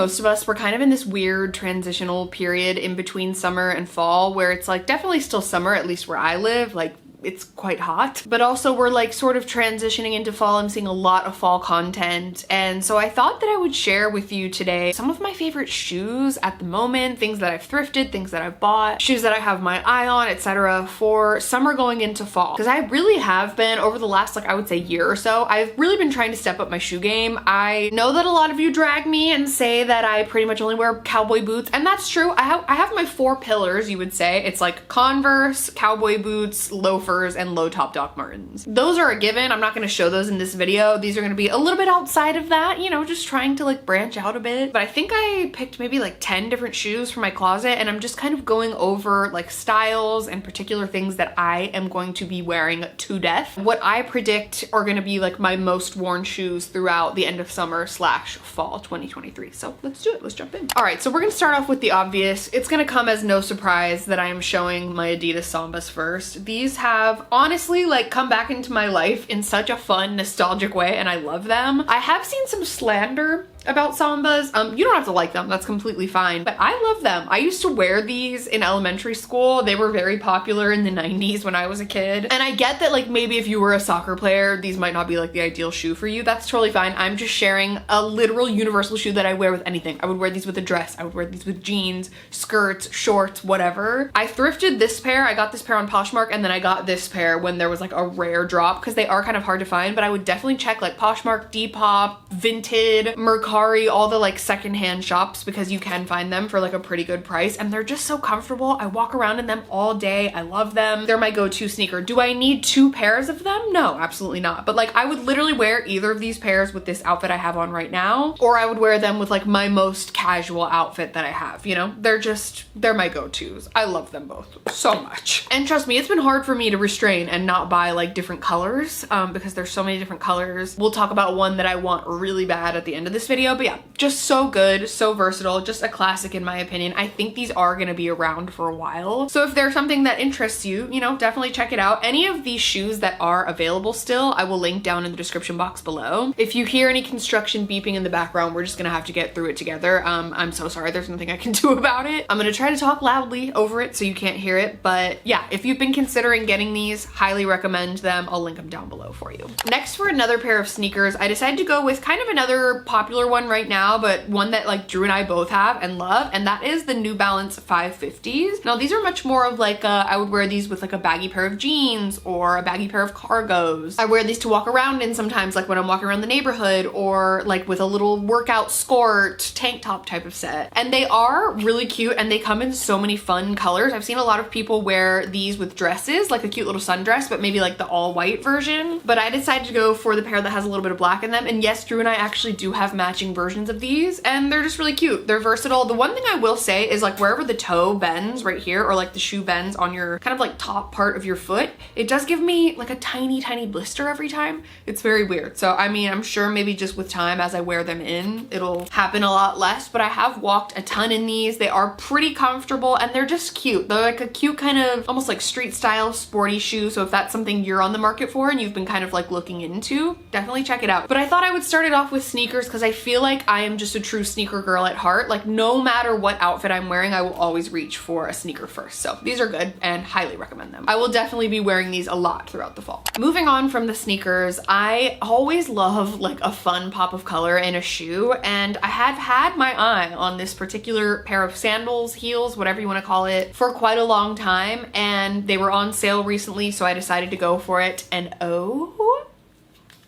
most of us, we're kind of in this weird transitional period in between summer and fall where it's like definitely still summer, at least where I live, like it's quite hot, but also we're like sort of transitioning into fall. I'm seeing a lot of fall content, and so I thought that I would share with you today some of my favorite shoes at the moment, things that I've thrifted, things that I've bought, shoes that I have my eye on, etc. for summer going into fall. Because I really have been, over the last like I would say year or so, I've really been trying to step up my shoe game. I know that a lot of you drag me and say that I pretty much only wear cowboy boots, and that's true. I have my 4 pillars, you would say. It's like Converse, cowboy boots, loafers, and low top Doc Martens. Those are a given. I'm not going to show those in this video. These are going to be a little bit outside of that, you know, just trying to like branch out a bit. But I think I picked maybe like 10 different shoes for my closet, and I'm just kind of going over like styles and particular things that I am going to be wearing to death. What I predict are going to be like my most worn shoes throughout the end of summer / fall 2023. So let's do it. Let's jump in. All right, so we're going to start off with the obvious. It's going to come as no surprise that I am showing my Adidas Sambas first. These have honestly like come back into my life in such a fun, nostalgic way, and I love them. I have seen some slander about Sambas. You don't have to like them, that's completely fine, but I love them. I used to wear these in elementary school. They were very popular in the 90s when I was a kid. And I get that like maybe if you were a soccer player, these might not be like the ideal shoe for you. That's totally fine. I'm just sharing a literal universal shoe that I wear with anything. I would wear these with a dress. I would wear these with jeans, skirts, shorts, whatever. I thrifted this pair. I got this pair on Poshmark, and then I got this pair when there was like a rare drop because they are kind of hard to find, but I would definitely check like Poshmark, Depop, Vinted, Mercari, all the like secondhand shops, because you can find them for like a pretty good price, and they're just so comfortable. I walk around in them all day. I love them. They're my go-to sneaker. Do I need 2 pairs of them? No, absolutely not. But like I would literally wear either of these pairs with this outfit I have on right now, or I would wear them with like my most casual outfit that I have, you know? They're my go-tos. I love them both so much. And trust me, it's been hard for me to restrain and not buy like different colors because there's so many different colors. We'll talk about one that I want really bad at the end of this video, but yeah, just so good, so versatile, just a classic in my opinion. I think these are gonna be around for a while. So if there's something that interests you, you know, definitely check it out. Any of these shoes that are available still, I will link down in the description box below. If you hear any construction beeping in the background, we're just gonna have to get through it together. I'm so sorry, there's nothing I can do about it. I'm gonna try to talk loudly over it so you can't hear it, but yeah, if you've been considering getting these, highly recommend them. I'll link them down below for you. Next, for another pair of sneakers, I decided to go with kind of another popular one right now, but one that like Drew and I both have and love, and that is the New Balance 550s. Now these are much more of like I would wear these with like a baggy pair of jeans or a baggy pair of cargos. I wear these to walk around in sometimes, like when I'm walking around the neighborhood, or like with a little workout skirt, tank top type of set. And they are really cute, and they come in so many fun colors. I've seen a lot of people wear these with dresses, like a cute little sundress, but maybe like the all white version. But I decided to go for the pair that has a little bit of black in them. And yes, Drew and I actually do have matching versions of these, and they're just really cute. They're versatile. The one thing I will say is like wherever the toe bends right here, or like the shoe bends on your kind of like top part of your foot, it does give me like a tiny blister every time. It's very weird. So I mean, I'm sure maybe just with time as I wear them in, it'll happen a lot less, but I have walked a ton in these. They are pretty comfortable, and they're just cute. They're like a cute kind of almost like street style sporty shoe. So if that's something you're on the market for and you've been kind of like looking into, definitely check it out. But I thought I would start it off with sneakers because I feel like I am just a true sneaker girl at heart. Like no matter what outfit I'm wearing, I will always reach for a sneaker first. So these are good and highly recommend them. I will definitely be wearing these a lot throughout the fall. Moving on from the sneakers, I always love like a fun pop of color in a shoe, and I have had my eye on this particular pair of sandals, heels, whatever you want to call it, for quite a long time, and they were on sale recently, so I decided to go for it, and oh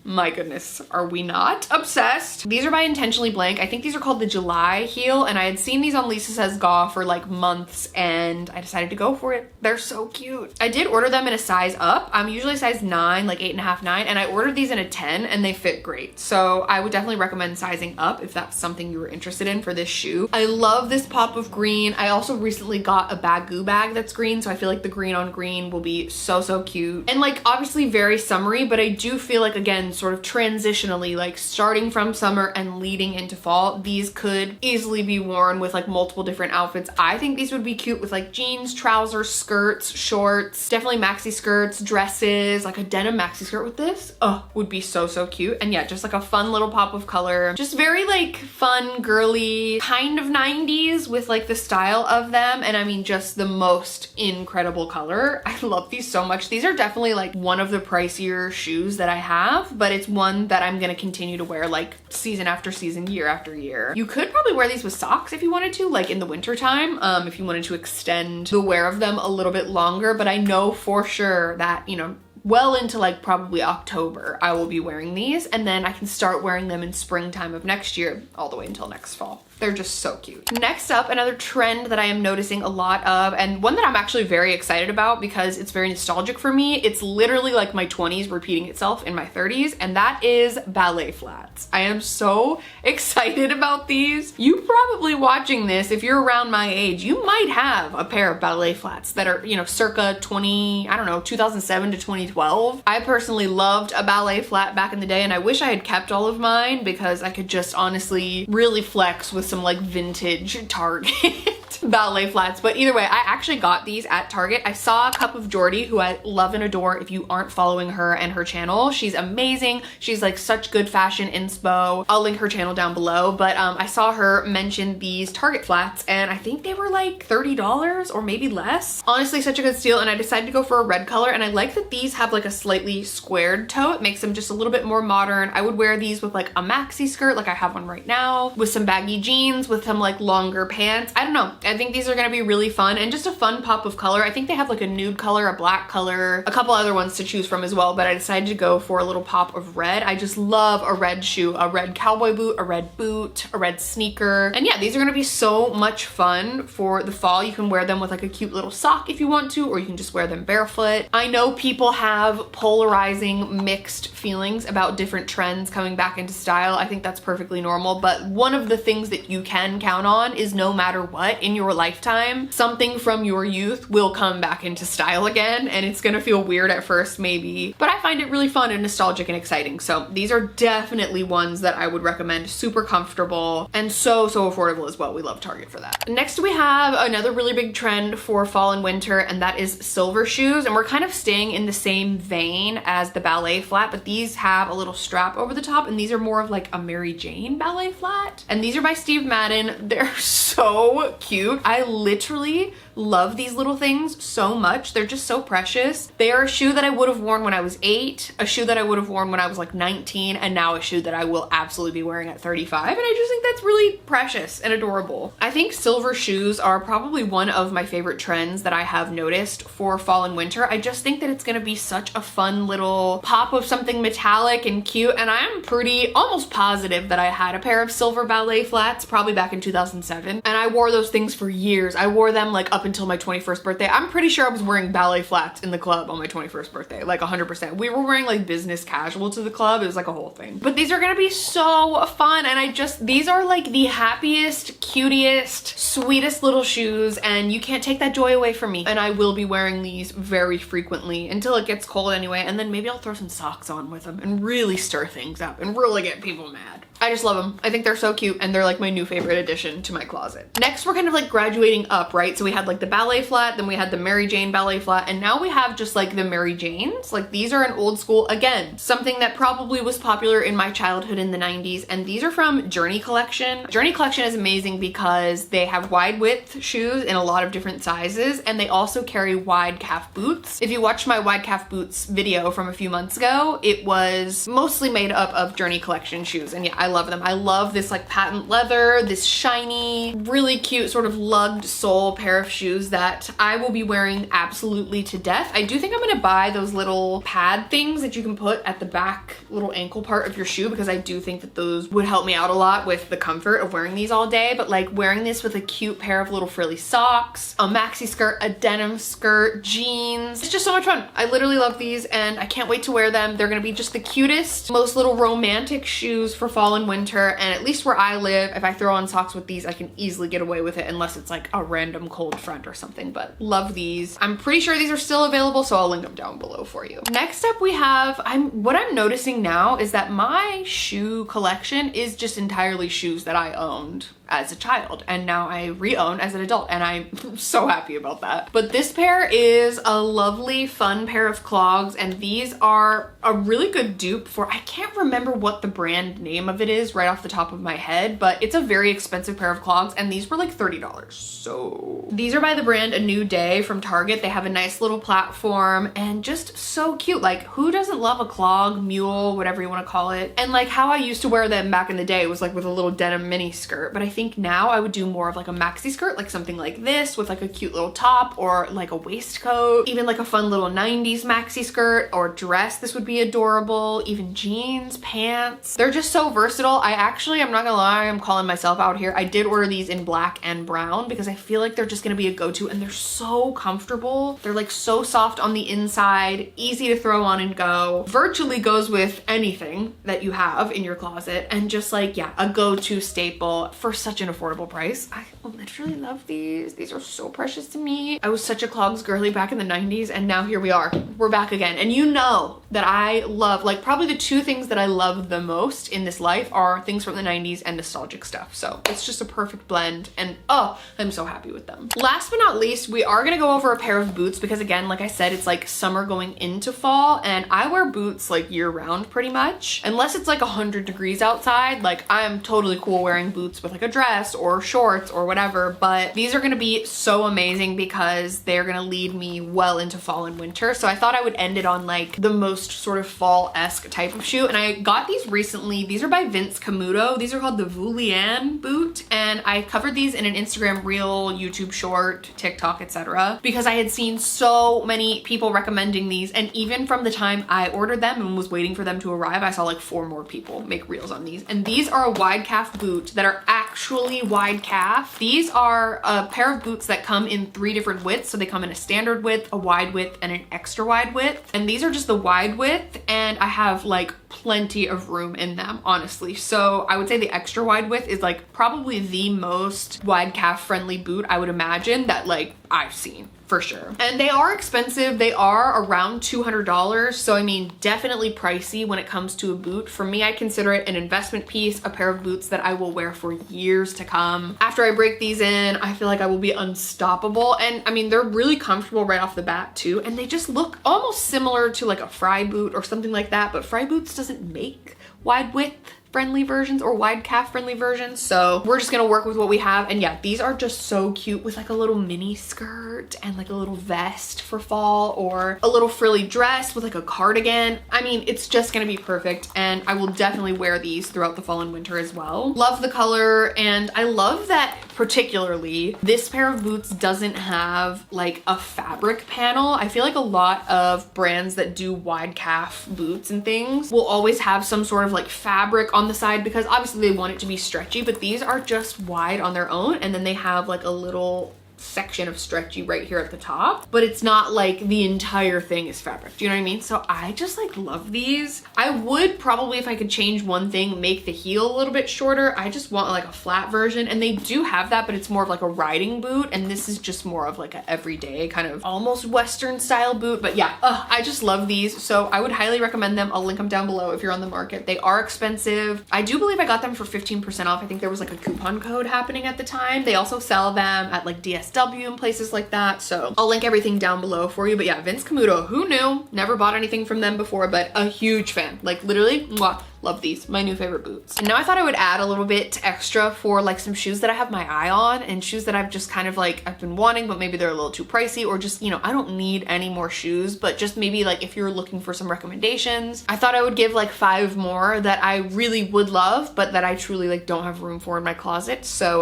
my goodness, are we not obsessed? These are by Intentionally Blank. I think these are called the July heel, and I had seen these on Lisa Says Ga for like months, and I decided to go for it. They're so cute. I did order them in a size up. I'm usually size 9, like 8.5, 9, and I ordered these in a 10, and they fit great. So I would definitely recommend sizing up if that's something you were interested in for this shoe. I love this pop of green. I also recently got a Bagoo bag that's green, so I feel like the green on green will be so cute. And like obviously very summery, but I do feel like, again, and sort of transitionally, like starting from summer and leading into fall, these could easily be worn with like multiple different outfits. I think these would be cute with like jeans, trousers, skirts, shorts, definitely maxi skirts, dresses, like a denim maxi skirt with this. Oh, would be so, so cute. And yeah, just like a fun little pop of color. Just very like fun, girly, kind of 90s with like the style of them. And I mean, just the most incredible color. I love these so much. These are definitely like one of the pricier shoes that I have, but it's one that I'm gonna continue to wear like season after season, year after year. You could probably wear these with socks if you wanted to, like in the winter time, if you wanted to extend the wear of them a little bit longer. But I know for sure that, you know, well into like probably October, I will be wearing these, and then I can start wearing them in springtime of next year all the way until next fall. They're just so cute. Next up, another trend that I am noticing a lot of, and one that I'm actually very excited about because it's very nostalgic for me. It's literally like my 20s repeating itself in my 30s, and that is ballet flats. I am so excited about these. You probably watching this, if you're around my age, you might have a pair of ballet flats that are, you know, circa 2007 to 2012. I personally loved a ballet flat back in the day, and I wish I had kept all of mine because I could just honestly really flex with some like vintage Target ballet flats. But either way, I actually got these at Target. I saw a cup of Jordy, who I love and adore. If you aren't following her and her channel, she's amazing. She's like such good fashion inspo. I'll link her channel down below. But I saw her mention these Target flats, and I think they were like $30 or maybe less. Honestly, such a good steal. And I decided to go for a red color, and I like that these have like a slightly squared toe. It makes them just a little bit more modern. I would wear these with like a maxi skirt, like I have one right now, with some baggy jeans, with some like longer pants. I don't know. I think these are gonna be really fun and just a fun pop of color. I think they have like a nude color, a black color, a couple other ones to choose from as well, but I decided to go for a little pop of red. I just love a red shoe, a red cowboy boot, a red boot, a red sneaker. And yeah, these are gonna be so much fun for the fall. You can wear them with like a cute little sock if you want to, or you can just wear them barefoot. I know people have polarizing, mixed feelings about different trends coming back into style. I think that's perfectly normal, but one of the things that you can count on is no matter what in your lifetime, something from your youth will come back into style again, and it's gonna feel weird at first maybe, but I find it really fun and nostalgic and exciting. So these are definitely ones that I would recommend. Super comfortable and so affordable as well. We love Target for that. Next we have another really big trend for fall and winter, and that is silver shoes, and we're kind of staying in the same vein as the ballet flat, but these have a little strap over the top, and these are more of like a Mary Jane ballet flat, and these are by Steve Madden. They're so cute. I literally love these little things so much. They're just so precious. They are a shoe that I would have worn when I was 8, a shoe that I would have worn when I was like 19, and now a shoe that I will absolutely be wearing at 35. And I just think that's really precious and adorable. I think silver shoes are probably one of my favorite trends that I have noticed for fall and winter. I just think that it's gonna be such a fun little pop of something metallic and cute, and I'm pretty almost positive that I had a pair of silver ballet flats probably back in 2007, and I wore those things for years. I wore them like up until my 21st birthday. I'm pretty sure I was wearing ballet flats in the club on my 21st birthday, like 100%. We were wearing like business casual to the club. It was like a whole thing. But these are gonna be so fun, and these are like the happiest, cutest, sweetest little shoes, and you can't take that joy away from me. And I will be wearing these very frequently until it gets cold anyway, and then maybe I'll throw some socks on with them and really stir things up and really get people mad. I just love them. I think they're so cute, and they're like my new favorite addition to my closet. Next, we're kind of like graduating up, right? So we had like the ballet flat, then we had the Mary Jane ballet flat, and now we have just like the Mary Janes. Like these are an old school, again, something that probably was popular in my childhood in the 90s, and these are from Journey Collection. Journey Collection is amazing because they have wide width shoes in a lot of different sizes, and they also carry wide calf boots. If you watched my wide calf boots video from a few months ago, it was mostly made up of Journey Collection shoes, and yeah, I love them. I love this like patent leather, this shiny, really cute sort of lugged sole pair of shoes that I will be wearing absolutely to death. I do think I'm gonna buy those little pad things that you can put at the back little ankle part of your shoe, because I do think that those would help me out a lot with the comfort of wearing these all day. But like wearing this with a cute pair of little frilly socks, a maxi skirt, a denim skirt, jeans, it's just so much fun. I literally love these, and I can't wait to wear them. They're gonna be just the cutest, most little romantic shoes for fall and and winter, and at least where I live, if I throw on socks with these, I can easily get away with it unless it's like a random cold front or something, but love these. I'm pretty sure these are still available, so I'll link them down below for you. Next up we have, what I'm noticing now is that my shoe collection is just entirely shoes that I owned as a child, and now I re-own as an adult, and I'm so happy about that. But this pair is a lovely, fun pair of clogs, and these are a really good dupe for, I can't remember what the brand name of it is right off the top of my head, but it's a very expensive pair of clogs, and these were like $30. So these are by the brand A New Day from Target. They have a nice little platform and just so cute. Like, who doesn't love a clog, mule, whatever you want to call it? And like how I used to wear them back in the day was like with a little denim mini skirt, but I think now I would do more of like a maxi skirt, like something like this with like a cute little top or like a waistcoat, even like a fun little 90s maxi skirt or dress. This would be adorable. Even jeans, pants. They're just so versatile. I'm not gonna lie, I'm calling myself out here. I did order these in black and brown because I feel like they're just gonna be a go-to, and they're so comfortable. They're like so soft on the inside, easy to throw on and go. Virtually goes with anything that you have in your closet, and just like, yeah, a go-to staple for such an affordable price. I literally love these. These are so precious to me. I was such a clogs girly back in the 90s, and now here we are. We're back again. And you know that I love, like, probably the two things that I love the most in this life are things from the 90s and nostalgic stuff. So it's just a perfect blend, and oh, I'm so happy with them. Last but not least, we are gonna go over a pair of boots because, again, like I said, it's like summer going into fall, and I wear boots like year round pretty much. Unless it's like 100 degrees outside, like I am totally cool wearing boots with like a dress or shorts or whatever, but these are gonna be so amazing because they're gonna lead me well into fall and winter. So I thought I would end it on like the most sort of fall-esque type of shoe, and I got these recently. These are by Camuto. These are called the Vulian boot, and I covered these in an Instagram reel, YouTube short, TikTok, etc. because I had seen so many people recommending these, and even from the time I ordered them and was waiting for them to arrive, I saw like 4 more people make reels on these. And these are a wide calf boot that are actually wide calf. These are a pair of boots that come in 3 different widths. So they come in a standard width, a wide width, and an extra wide width. And these are just the wide width, and I have like plenty of room in them, honestly. So I would say the extra wide width is like probably the most wide calf friendly boot I would imagine that like I've seen. For sure. And they are expensive. They are around $200. So I mean, definitely pricey when it comes to a boot. For me, I consider it an investment piece, a pair of boots that I will wear for years to come. After I break these in, I feel like I will be unstoppable. And I mean, they're really comfortable right off the bat too. And they just look almost similar to like a Fry boot or something like that. But Fry Boots doesn't make wide width friendly versions or wide calf friendly versions, so we're just gonna work with what we have. And yeah, these are just so cute with like a little mini skirt and like a little vest for fall, or a little frilly dress with like a cardigan. I mean, it's just gonna be perfect, and I will definitely wear these throughout the fall and winter as well. Love the color, and I love that particularly this pair of boots doesn't have like a fabric panel. I feel like a lot of brands that do wide calf boots and things will always have some sort of like fabric on the side because obviously they want it to be stretchy, but these are just wide on their own, and then they have like a little section of stretchy right here at the top, but it's not like the entire thing is fabric. Do you know what I mean? So I just like love these. I would probably, if I could change one thing, make the heel a little bit shorter. I just want like a flat version, and they do have that, but it's more of like a riding boot, and this is just more of like a everyday kind of almost Western style boot. But yeah, I just love these, so I would highly recommend them. I'll link them down below if you're on the market. They are expensive. I do believe I got them for 15% off. I think there was like a coupon code happening at the time. They also sell them at like DSW and places like that, so I'll link everything down below for you. But yeah, Camuto, who knew? Never bought anything from them before, but a huge fan. Like literally, mwah. Love these, my new favorite boots. And now I thought I would add a little bit extra for like some shoes that I have my eye on, and shoes that I've just kind of like, I've been wanting, but maybe they're a little too pricey, or just, you know, I don't need any more shoes, but just maybe like if you're looking for some recommendations, I thought I would give like 5 more that I really would love, but that I truly like don't have room for in my closet. So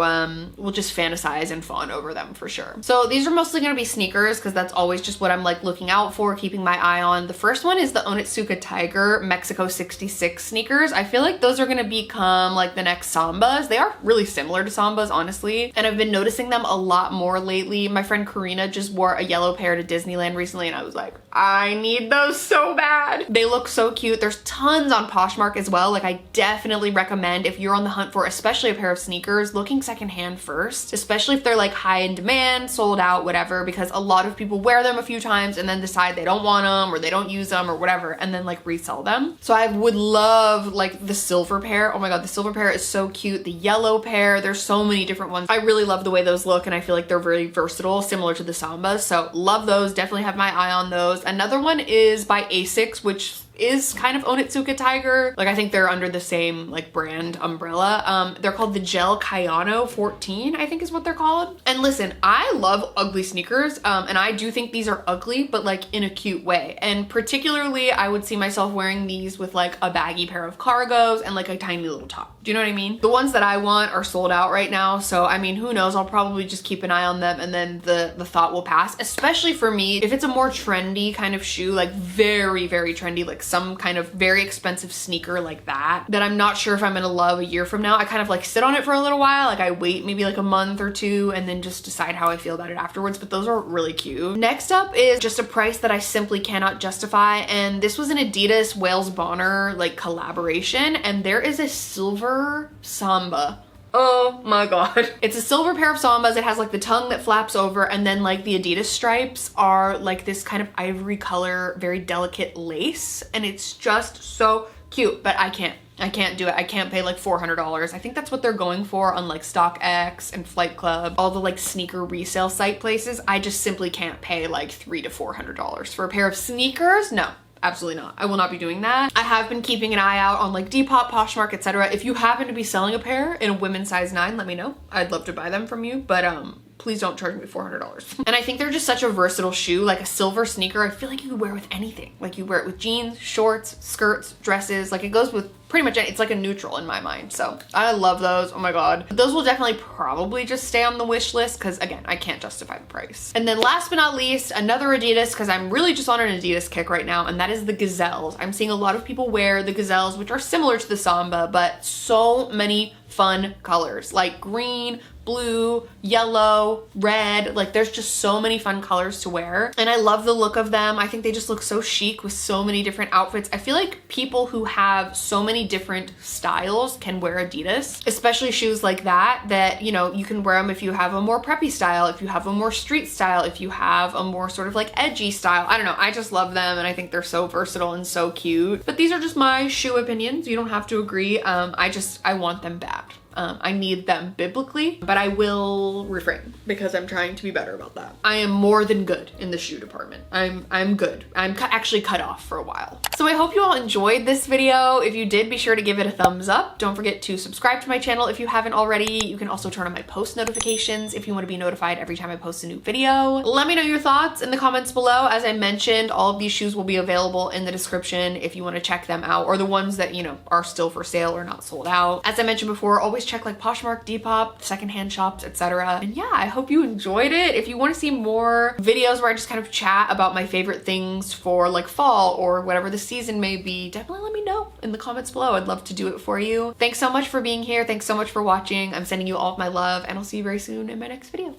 we'll just fantasize and fawn over them for sure. So these are mostly gonna be sneakers because that's always just what I'm like looking out for, keeping my eye on. The first one is the Onitsuka Tiger Mexico 66 sneakers. I feel like those are gonna become like the next Sambas. They are really similar to Sambas, honestly, and I've been noticing them a lot more lately. My friend Karina just wore a yellow pair to Disneyland recently, and I was like, I need those so bad. They look so cute. There's tons on Poshmark as well. Like, I definitely recommend if you're on the hunt for especially a pair of sneakers, looking secondhand first, especially if they're like high in demand, sold out, whatever, because a lot of people wear them a few times and then decide they don't want them or they don't use them or whatever, and then like resell them. So I would love like the silver pair. Oh my God, the silver pair is so cute. The yellow pair, there's so many different ones. I really love the way those look, and I feel like they're very versatile, similar to the Sambas. So love those, definitely have my eye on those. Another one is by Asics, which is kind of Onitsuka Tiger. Like, I think they're under the same like brand umbrella. They're called the Gel Kayano 14, I think is what they're called. And listen, I love ugly sneakers, and I do think these are ugly, but like in a cute way. And particularly, I would see myself wearing these with like a baggy pair of cargos and like a tiny little top. Do you know what I mean? The ones that I want are sold out right now, so I mean, who knows? I'll probably just keep an eye on them, and then the thought will pass. Especially for me, if it's a more trendy kind of shoe, like very, very trendy, like some kind of very expensive sneaker like that I'm not sure if I'm gonna love a year from now. I kind of like sit on it for a little while, like I wait maybe like a month or two and then just decide how I feel about it afterwards, but those are really cute. Next up is just a price that I simply cannot justify, and this was an Adidas Wales Bonner like collaboration, and there is a silver Samba. Oh my God. It's a silver pair of Sambas. It has like the tongue that flaps over, and then like the Adidas stripes are like this kind of ivory color, very delicate lace, and it's just so cute, but I can't do it. I can't pay like $400. I think that's what they're going for on like StockX and Flight Club, all the like sneaker resale site places. I just simply can't pay like $300 to $400 for a pair of sneakers. No. Absolutely not. I will not be doing that. I have been keeping an eye out on like Depop, Poshmark, etc. If you happen to be selling a pair in a women's size 9, let me know. I'd love to buy them from you, but please don't charge me $400. And I think they're just such a versatile shoe, like a silver sneaker. I feel like you could wear with anything. Like you wear it with jeans, shorts, skirts, dresses. Like it goes with pretty much it's like a neutral in my mind. So I love those. Oh my God. Those will definitely probably just stay on the wish list because again, I can't justify the price. And then last but not least, another Adidas, because I'm really just on an Adidas kick right now, and that is the Gazelles. I'm seeing a lot of people wear the Gazelles, which are similar to the Samba, but so many fun colors like green, blue, yellow, red. Like there's just so many fun colors to wear, and I love the look of them. I think they just look so chic with so many different outfits. I feel like people who have so many different styles can wear Adidas, especially shoes like that, you know, you can wear them if you have a more preppy style, if you have a more street style, if you have a more sort of like edgy style. I don't know. I just love them, and I think they're so versatile and so cute. But these are just my shoe opinions. You don't have to agree. I want them bad. I need them biblically, but I will refrain because I'm trying to be better about that. I am more than good in the shoe department. I'm good. I'm actually cut off for a while. So I hope you all enjoyed this video. If you did, be sure to give it a thumbs up. Don't forget to subscribe to my channel if you haven't already. You can also turn on my post notifications if you want to be notified every time I post a new video. Let me know your thoughts in the comments below. As I mentioned, all of these shoes will be available in the description if you want to check them out, or the ones that, you know, are still for sale or not sold out. As I mentioned before, always check like Poshmark, Depop, secondhand shops, etc. And yeah, I hope you enjoyed it. If you want to see more videos where I just kind of chat about my favorite things for like fall or whatever the season may be, definitely let me know in the comments below. I'd love to do it for you. Thanks so much for being here. Thanks so much for watching. I'm sending you all of my love, and I'll see you very soon in my next video.